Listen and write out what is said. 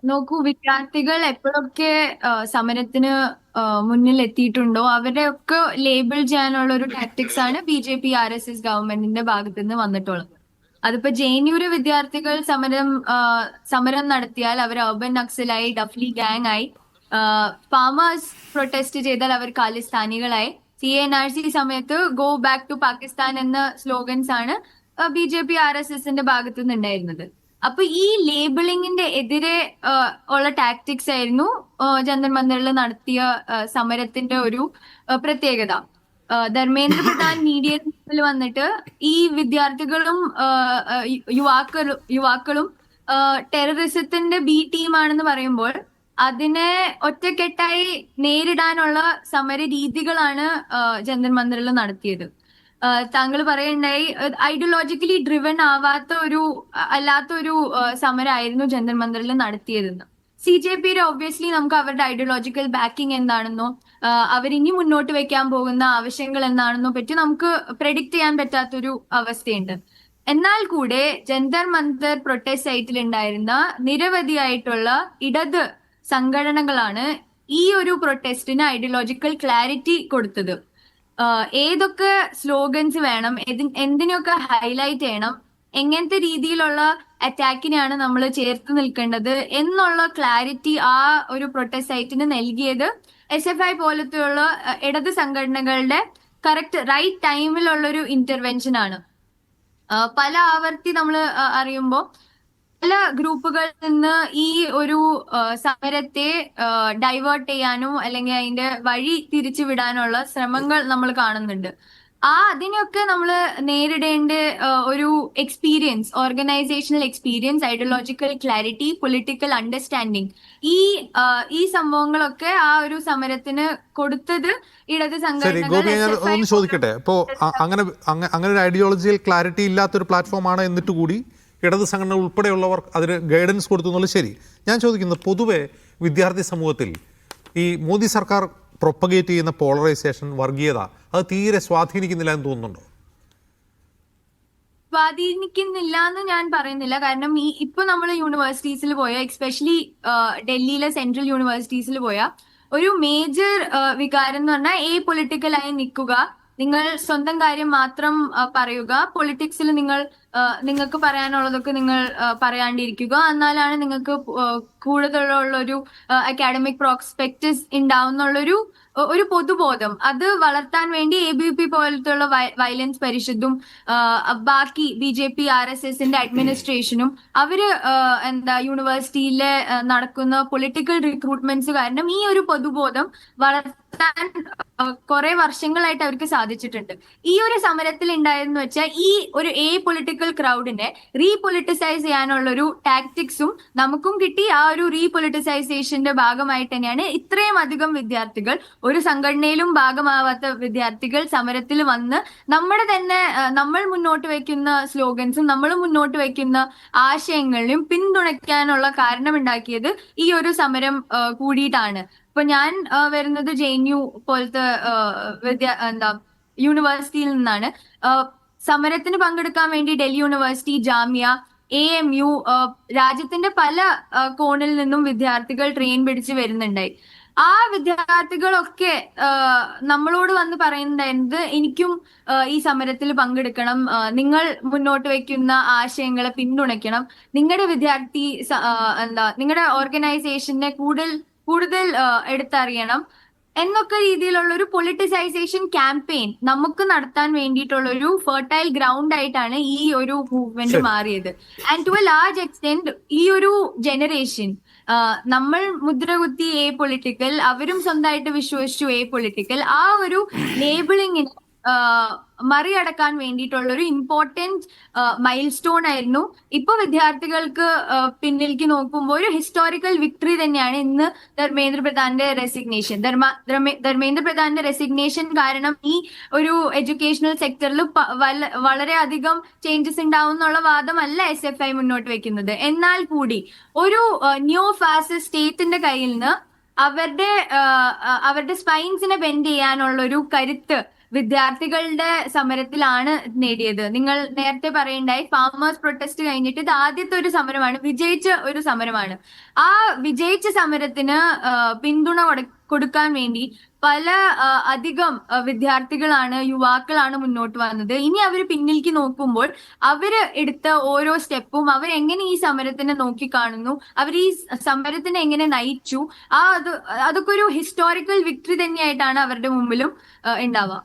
നോക്കൂ, വിദ്യാർത്ഥികൾ എപ്പോഴൊക്കെ സമരത്തിന് മുന്നിൽ എത്തിയിട്ടുണ്ടോ അവരെയൊക്കെ ലേബിൾ ചെയ്യാനുള്ള ഒരു ടാക്ടിക്സ് ആണ് BJP RSS ഗവൺമെന്റിന്റെ ഭാഗത്ത് നിന്ന് വന്നിട്ടുള്ളത്. അതിപ്പോ JNU വിദ്യാർത്ഥികൾ സമരം നടത്തിയാൽ അവർ അർബൻ നക്സലായി, ഡഫ്ലി ഗാങ് ആയി. ഫാമേഴ്സ് പ്രൊട്ടസ്റ്റ് ചെയ്താൽ അവർ ഖാലിസ്ഥാനികളായി. CNRC സമയത്ത് ഗോ ബാക്ക് ടു പാകിസ്ഥാൻ എന്ന സ്ലോഗൻസ് ആണ് BJP RSSന്റെ ഭാഗത്തു നിന്നുണ്ടായിരുന്നത്. അപ്പൊ ഈ ലേബിളിങ്ങിന്റെ എതിരെ ഉള്ള ടാക്ടിക്സ് ആയിരുന്നു ജന്തർ മന്ദറിൽ നടത്തിയ സമരത്തിന്റെ ഒരു പ്രത്യേകത. ധർമ്മേന്ദ്ര പ്രധാൻ മീഡിയയിൽ വന്നിട്ട് ഈ വിദ്യാർത്ഥികളും യുവാക്കളും ടെററിസത്തിന്റെ ബി ടീമാണെന്ന് പറയുമ്പോൾ അതിനെ ഒറ്റക്കെട്ടായി നേരിടാനുള്ള സമര രീതികളാണ് ജന്തർ മന്ദറിൽ നടത്തിയത്. താങ്കൾ പറയുണ്ടായി ഐഡിയോളജിക്കലി ഡ്രിവൺ അല്ലാത്ത ഒരു സമരമായിരുന്നു ജന്തർ മന്ദറിൽ നടത്തിയതെന്ന്. CJPയുടെ ഒബ്വിയസ്ലി നമുക്ക് അവരുടെ ഐഡിയോളജിക്കൽ ബാക്കിംഗ് എന്താണെന്നോ അവരിനി മുന്നോട്ട് വെക്കാൻ പോകുന്ന ആവശ്യങ്ങൾ എന്താണെന്നോ പറ്റി നമുക്ക് പ്രെഡിക്റ്റ് ചെയ്യാൻ പറ്റാത്തൊരു അവസ്ഥയുണ്ട്. എന്നാൽ കൂടെ ജന്തർ മന്ദർ പ്രൊട്ടസ്റ്റ് സൈറ്റിൽ ഉണ്ടായിരുന്ന നിരവധിയായിട്ടുള്ള ഇടത് സംഘടനകളാണ് ഈ ഒരു പ്രൊട്ടസ്റ്റിന് ഐഡിയോളജിക്കൽ ക്ലാരിറ്റി കൊടുത്തത്. ഏതൊക്കെ സ്ലോഗൻസ് വേണം, എന്തിനൊക്കെ ഹൈലൈറ്റ് ചെയ്യണം, എങ്ങനത്തെ രീതിയിലുള്ള അറ്റാക്കിനെയാണ് നമ്മൾ ചേർത്ത് നിൽക്കേണ്ടത് എന്നുള്ള ക്ലാരിറ്റി ആ ഒരു പ്രൊട്ടസ്റ്റ് സൈറ്റിന് നൽകിയത് SFI പോലത്തെയുള്ള ഇടത് സംഘടനകളുടെ കറക്റ്റ് റൈറ്റ് ടൈമിലുള്ള ഒരു ഇന്റർവെൻഷൻ ആണ്. പല ആവർത്തി നമ്മൾ അറിയുമ്പോൾ പല ഗ്രൂപ്പുകളിൽ നിന്ന് ഈ ഒരു സമരത്തെ ഡൈവേർട്ട് ചെയ്യാനോ അല്ലെങ്കിൽ അതിന്റെ വഴി തിരിച്ചു വിടാനുള്ള ശ്രമങ്ങൾ നമ്മൾ കാണുന്നുണ്ട്. അതിനൊക്കെ നമ്മൾ നേരിടേണ്ട ഒരു experience, organisational experience, ideological clarity, political understanding, ഈ സംഭവങ്ങളൊക്കെ ആ ഒരു സമരത്തിന് കൊടുത്തത് ഇടത് സംഘടനകൾ. ചോദിക്കട്ടെ, ഇപ്പോ അങ്ങനെ ഒരു ഐഡിയോളജിക്കൽ ക്ലാരിറ്റി ഇല്ലാത്തൊരു പ്ലാറ്റ്ഫോമാണ് എന്നിട്ട് കൂടി ഇടത് സംഘടന ഉൾപ്പെടെയുള്ളവർ അതിന് ഗൈഡൻസ് കൊടുത്തു എന്നുള്ളത് ശരി. ഞാൻ ചോദിക്കുന്നത്, പൊതുവെ വിദ്യാർത്ഥി സമൂഹത്തിൽ ഈ മോദി സർക്കാർ പ്രൊപ്പഗേറ്റ് ചെയ്യുന്ന പോളറൈസേഷൻ, വർഗീയത, അത് തീരെ സ്വാധീനിക്കുന്നില്ല എന്ന് തോന്നുന്നുണ്ടോ? സ്വാധീനിക്കുന്നില്ല എന്ന് ഞാൻ പറയുന്നില്ല. കാരണം ഇപ്പൊ നമ്മൾ യൂണിവേഴ്സിറ്റീസിൽ പോയ, എക്സ്പെഷ്യലി ഡൽഹിയിലെ സെൻട്രൽ യൂണിവേഴ്സിറ്റീസിൽ പോയ ഒരു മേജർ വികാരം എന്ന് പറഞ്ഞാൽ പൊളിറ്റിക്കലായി നിൽക്കുക, നിങ്ങൾ സ്വന്തം കാര്യം മാത്രം പറയുക, പൊളിറ്റിക്സിൽ നിങ്ങൾക്ക് പറയാനുള്ളതൊക്കെ നിങ്ങൾ പറയാണ്ടിരിക്കുക, എന്നാലാണ് നിങ്ങൾക്ക് കൂടുതലുള്ള ഒരു അക്കാഡമിക് പ്രോസ്പെക്ടസ് ഉണ്ടാവുന്നുള്ളൊരു പൊതുബോധം അത് വളർത്താൻ വേണ്ടി ABVP പോലത്തുള്ള വയലൻസ് പരിഷത്തും ബാക്കി BJP RSSന്റെ അഡ്മിനിസ്ട്രേഷനും അവര് യൂണിവേഴ്സിറ്റിയിലെ നടക്കുന്ന പൊളിറ്റിക്കൽ റിക്രൂട്ട്മെന്റ്സ് കാരണം ഈ ഒരു പൊതുബോധം വളർത്താൻ കുറെ വർഷങ്ങളായിട്ട് അവർക്ക് സാധിച്ചിട്ടുണ്ട്. ഈ ഒരു സമരത്തിൽ ഉണ്ടായെന്ന് വെച്ചാൽ ഈ ഒരു പൊളിറ്റിക്കൽ ക്രൗഡിനെ റീപൊളിറ്റിസൈസ് ചെയ്യാനുള്ള ഒരു ടാക്ടിക്സും നമുക്കും കിട്ടി. ആ ഒരു റീപൊളിറ്റിസൈസേഷന്റെ ഭാഗമായിട്ട് തന്നെയാണ് ഇത്രയും അധികം വിദ്യാർത്ഥികൾ, ഒരു സംഘടനയിലും ഭാഗമാവാത്ത വിദ്യാർത്ഥികൾ സമരത്തിൽ വന്ന് നമ്മൾ മുന്നോട്ട് വയ്ക്കുന്ന സ്ലോഗൻസും നമ്മൾ മുന്നോട്ട് വയ്ക്കുന്ന ആശയങ്ങളിലും പിന്തുണയ്ക്കാനുള്ള കാരണമുണ്ടാക്കിയത് ഈ ഒരു സമരം കൂടിയിട്ടാണ്. ഇപ്പൊ ഞാൻ വരുന്നത് JNU പോലത്തെ യൂണിവേഴ്സിറ്റിയിൽ നിന്നാണ്. സമരത്തിന് പങ്കെടുക്കാൻ വേണ്ടി ഡൽഹി യൂണിവേഴ്സിറ്റി, ജാമ്യ, AMU, രാജ്യത്തിന്റെ പല കോണിൽ നിന്നും വിദ്യാർത്ഥികൾ ട്രെയിൻ പിടിച്ച് വരുന്നുണ്ടായി. ആ വിദ്യാർത്ഥികളൊക്കെ നമ്മളോട് വന്ന് പറയുന്നുണ്ടായിരുന്നത്, എനിക്കും ഈ സമരത്തിൽ പങ്കെടുക്കണം, നിങ്ങൾ മുന്നോട്ട് വയ്ക്കുന്ന ആശയങ്ങളെ പിന്തുണയ്ക്കണം, നിങ്ങളുടെ നിങ്ങളുടെ ഓർഗനൈസേഷനെ കൂടുതൽ എടുത്തറിയണം എന്നൊക്കെ രീതിയിലുള്ള ഒരു പൊളിറ്റിസൈസേഷൻ ക്യാമ്പയിൻ നമുക്ക് നടത്താൻ വേണ്ടിയിട്ടുള്ള ഒരു ഫെർട്ടൈൽ ഗ്രൗണ്ട് ആയിട്ടാണ് ഈ ഒരു മൂവ്മെന്റ് മാറിയത്. And to a large extent ഈ ഒരു ജനറേഷൻ നമ്മൾ മുദ്രകുത്തി പൊളിറ്റിക്കൽ, അവരും സ്വന്തമായിട്ട് വിശ്വസിച്ചു പൊളിറ്റിക്കൽ, ആ ഒരു ലേബിളിങ്ങിന് മറികടക്കാൻ വേണ്ടിയിട്ടുള്ള ഒരു ഇമ്പോർട്ടന്റ് മൈൽ സ്റ്റോൺ ആയിരുന്നു. ഇപ്പൊ വിദ്യാർത്ഥികൾക്ക് പിന്നിലേക്ക് നോക്കുമ്പോൾ ഒരു ഹിസ്റ്റോറിക്കൽ വിക്ടറി തന്നെയാണ് ഇന്ന് ധർമ്മേന്ദ്ര പ്രധാന്റെ റെസിഗ്നേഷൻ. ധർമ്മേന്ദ്ര പ്രധാന്റെ റെസിഗ്നേഷൻ കാരണം ഈ ഒരു എഡ്യൂക്കേഷണൽ സെക്ടറിൽ വളരെയധികം ചേഞ്ചസ് ഉണ്ടാവും എന്നുള്ള വാദമല്ല SFI മുന്നോട്ട് വെക്കുന്നത്. എന്നാൽ കൂടി ഒരു ന്യൂ ഫാസിസ്റ്റ് സ്റ്റേറ്റിന്റെ കയ്യിൽ നിന്ന് അവരുടെ സ്പൈൻസിനെ ബെൻഡ് ചെയ്യാനുള്ള ഒരു കരുത്ത് വിദ്യാർത്ഥികളുടെ സമരത്തിലാണ് നേടിയത്. നിങ്ങൾ നേരത്തെ പറയണ്ടായി ഫാമേഴ്സ് പ്രൊട്ടസ്റ്റ് കഴിഞ്ഞിട്ട് ഇത് ആദ്യത്തെ ഒരു സമരമാണ്, വിജയിച്ച ഒരു സമരമാണ്. ആ വിജയിച്ച സമരത്തിന് പിന്തുണ കൊടുക്കാൻ വേണ്ടി പല അധികം വിദ്യാർത്ഥികളാണ്, യുവാക്കളാണ് മുന്നോട്ട് വന്നത്. ഇനി അവർ പിന്നിലേക്ക് നോക്കുമ്പോൾ അവര് എടുത്ത ഓരോ സ്റ്റെപ്പും അവരെങ്ങനെ ഈ സമരത്തിനെ നോക്കിക്കാണുന്നു, അവർ ഈ സമരത്തിനെ എങ്ങനെ നയിച്ചു, അതൊക്കെ ഒരു ഹിസ്റ്റോറിക്കൽ വിക്ടറി തന്നെയായിട്ടാണ് അവരുടെ മുമ്പിലും ഉണ്ടാവുക.